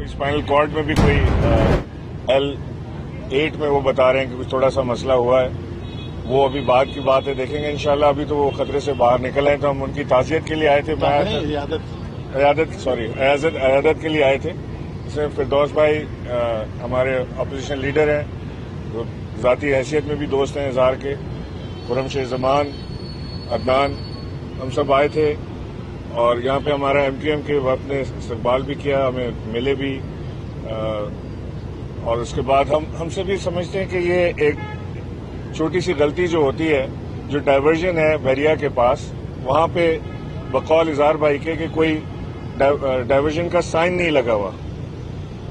Spinal cord में भी कोई L8 में वो बता रहे हैं कि कुछ थोड़ा सा मसला हुआ है। वो अभी बाद की बात है, देखेंगे इंशाल्लाह। अभी तो वो खतरे से बाहर निकल आए, तो हम उनकी ताज़ियत के लिए आए थे। अयादत के लिए आए थे। इसमें फिरदौस भाई हमारे अपोजिशन लीडर हैं, तो ज़ाती हैसियत में भी दोस्त हैं इज़हार के। खुर्रमशेर ज़मान, अदनान, हम सब आए थे और यहाँ पे हमारा MQM के वक्त ने इस्तकबाल भी किया, हमें मिले भी। और उसके बाद हम सभी समझते हैं कि ये एक छोटी सी गलती जो होती है, जो डाइवर्जन है बैरिया के पास, वहाँ पे बकौल इज़हार भाई के कि कोई डाइवर्जन का साइन नहीं लगा हुआ,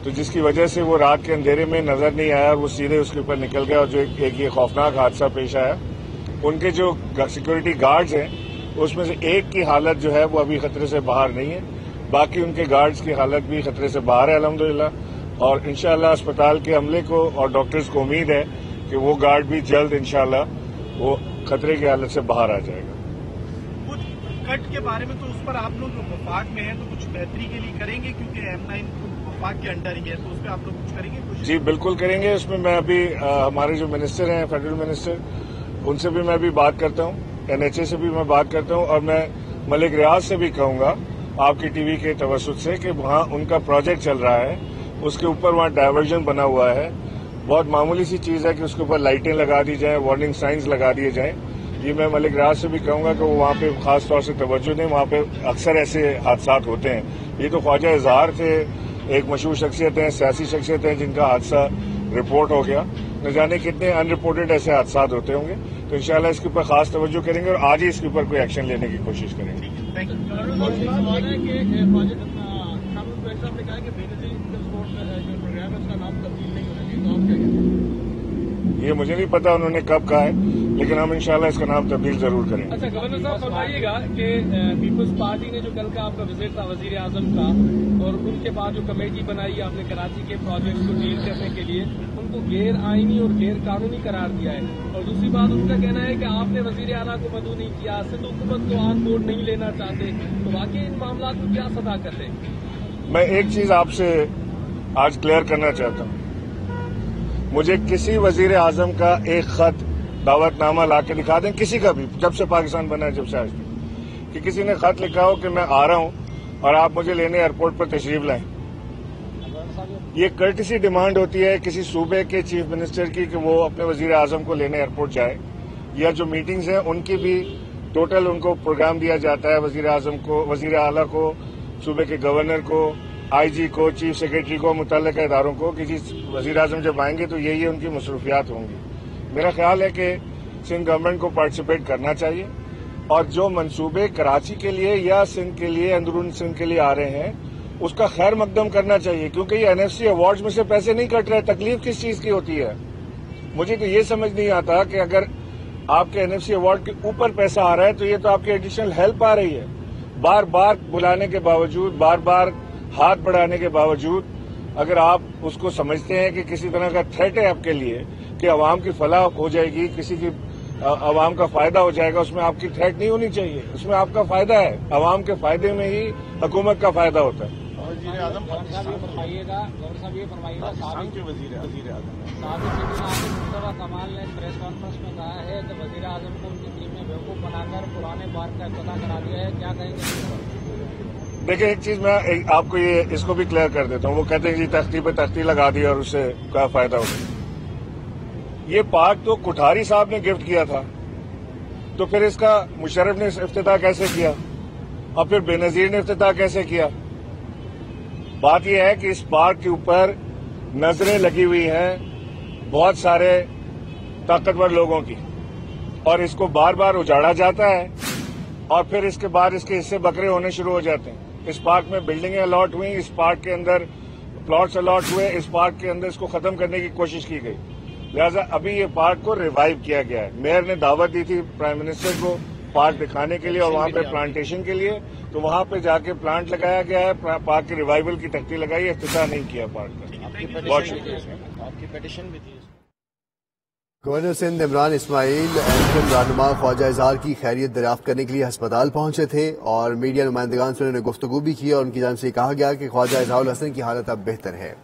तो जिसकी वजह से वो रात के अंधेरे में नजर नहीं आया और वो सीधे उसके ऊपर निकल गया और जो एक ये खौफनाक हादसा पेश आया। उनके जो सिक्योरिटी गार्ड्स हैं उसमें से एक की हालत जो है वो अभी खतरे से बाहर नहीं है, बाकी उनके गार्ड्स की हालत भी खतरे से बाहर है अल्हम्दुलिल्लाह। और इंशाअल्लाह अस्पताल के अमले को और डॉक्टर्स को उम्मीद है कि वो गार्ड भी जल्द इंशाअल्लाह वो खतरे की हालत से बाहर आ जाएगा। कुछ कट के बारे में तो उस पर आप लोग वफाक में हैं, तो कुछ बेहतरी के लिए करेंगे, क्योंकि M9 वफाक के अंडर ही है, तो उस पर आप लोग कुछ करेंगे? जी बिल्कुल करेंगे। उसमें मैं अभी हमारे जो मिनिस्टर हैं, फेडरल मिनिस्टर, उनसे भी मैं अभी बात करता हूँ, NHA से भी मैं बात करता हूँ, और मैं मलिक रियाज से भी कहूंगा आपकी टीवी के तवसुत से कि वहाँ उनका प्रोजेक्ट चल रहा है, उसके ऊपर वहाँ डायवर्जन बना हुआ है। बहुत मामूली सी चीज़ है कि उसके ऊपर लाइटें लगा दी जाएं, वार्निंग साइंस लगा दिए जाएं। ये मैं मलिक रियाज से भी कहूंगा कि वो वहाँ पे खास तौर से तवज्जो दें, वहाँ पे अक्सर ऐसे हादसात होते हैं। ये तो ख्वाजा इज़हार थे, एक मशहूर शख्सियत हैं, सियासी शख्सियत हैं, जिनका हादसा रिपोर्ट हो गया। न जाने कितने अनरिपोर्टेड ऐसे हादसात होते होंगे, तो इंशाल्लाह इसके ऊपर खास तवज्जो करेंगे और आज ही इसके ऊपर कोई एक्शन लेने की कोशिश करेंगे। ये मुझे नहीं पता उन्होंने कब कहा है, लेकिन हम इंशाल्लाह इसका नाम तब्दील जरूर करेंगे। अच्छा गवर्नर साहब फरमाइएगा कि पीपल्स पार्टी ने जो कल का आपका विजिट था वजीर आजम का, और उनके बाद जो कमेटी बनाई है आपने कराची के प्रोजेक्ट को डील करने के लिए, उनको गैर आईनी और गैर कानूनी करार दिया है। और दूसरी बात उनका कहना है कि आपने वजीर आला को मदऊ नहीं किया, सिंध हुकूमत को ऑन बोर्ड नहीं लेना चाहते, तो वाकई इन मामला को क्या सदा करते हैं? मैं एक चीज आपसे आज क्लियर करना चाहता हूँ, मुझे किसी वजीर आजम का एक खत, दावतनामा ला के दिखा दें, किसी का भी, जब से पाकिस्तान बना है, जब से आज तक, कि किसी ने खत लिखा हो कि मैं आ रहा हूं और आप मुझे लेने एयरपोर्ट पर तशरीफ लाएं। ये कर्टिसी डिमांड होती है किसी सूबे के चीफ मिनिस्टर की कि वो अपने वजीर आजम को लेने एयरपोर्ट जाए, या जो मीटिंग्स हैं उनकी भी टोटल उनको प्रोग्राम दिया जाता है, वजीर आजम को, वजीर आला को, सूबे के गवर्नर को, IG को, चीफ सेक्रेटरी को, मुतल्लिका इदारों को, कि वजीर आजम जब आएंगे तो यही उनकी मसरूफियात होंगी। मेरा ख्याल है कि सिंध गवर्नमेंट को पार्टिसिपेट करना चाहिए, और जो मंसूबे कराची के लिए या सिंध के लिए, अंदरून सिंध के लिए आ रहे हैं, उसका खैर मकदम करना चाहिए, क्योंकि ये NFC अवार्ड्स में से पैसे नहीं कट रहे। तकलीफ किस चीज की होती है? मुझे तो ये समझ नहीं आता कि अगर आपके NFC अवार्ड के ऊपर पैसा आ रहा है तो ये तो आपकी एडिशनल हेल्प आ रही है। बार बार बुलाने के बावजूद, बार बार हाथ बढ़ाने के बावजूद, अगर आप उसको समझते हैं कि किसी तरह का थ्रेट है आपके लिए कि अवाम की फलाह हो जाएगी, किसी की अवाम का फायदा हो जाएगा, उसमें आपकी थ्रेट नहीं होनी चाहिए। उसमें आपका फायदा है, अवाम के फायदे में ही हुकूमत का फायदा होता है। वजीर आजम फरमाइएगा, गवर्नर साहब ये फरमाइएगा, वजीर आजम कमाल ने प्रेस कॉन्फ्रेंस में कहा है कि वजीर आजम को उनकी टीम ने बेवकूफ बनाकर पुराने पार्क का इफ्तिताह करा दिया है, क्या कहेंगे? देखिए एक चीज मैं आपको इसको भी क्लियर कर देता हूँ। वो कहते हैं जी तख्ती पे तख्ती लगा दी और उससे क्या फायदा होगा। ये पार्क तो कोठारी साहब ने गिफ्ट किया था, तो फिर इसका मुशर्रफ ने इफ्तिताह कैसे किया और फिर बेनजीर ने इफ्तिताह कैसे किया? बात यह है कि इस पार्क के ऊपर नजरें लगी हुई हैं बहुत सारे ताकतवर लोगों की, और इसको बार बार उजाड़ा जाता है और फिर इसके बाद इसके हिस्से बकरे होने शुरू हो जाते हैं। इस पार्क में बिल्डिंगें अलॉट हुई, इस पार्क के अंदर प्लॉट्स अलॉट हुए, इस पार्क के अंदर इसको खत्म करने की कोशिश की गई। लिहाजा अभी ये पार्क को रिवाइव किया गया है। मेयर ने दावत दी थी प्राइम मिनिस्टर को पार्क दिखाने के लिए और वहां पे प्लांटेशन के लिए, तो वहां पे जाके प्लांट लगाया गया है, पार्क के रिवाइवल की तख्ती लगाई है, इफ्तिताह नहीं किया पार्क का। बहुत शुक्रिया। आपकी पिटीशन भी थी। گورنر سندھ عمران اسماعیل ایم رہنما خواجہ اظہار کی خیریت دریافت کرنے کے لیے ہسپتال پہنچے تھے اور میڈیا نمائندگان سے انہوں نے گفتگو بھی کی اور ان کی جانب سے کہا گیا کہ خواجہ اظہار الحسن کی حالت اب بہتر ہے.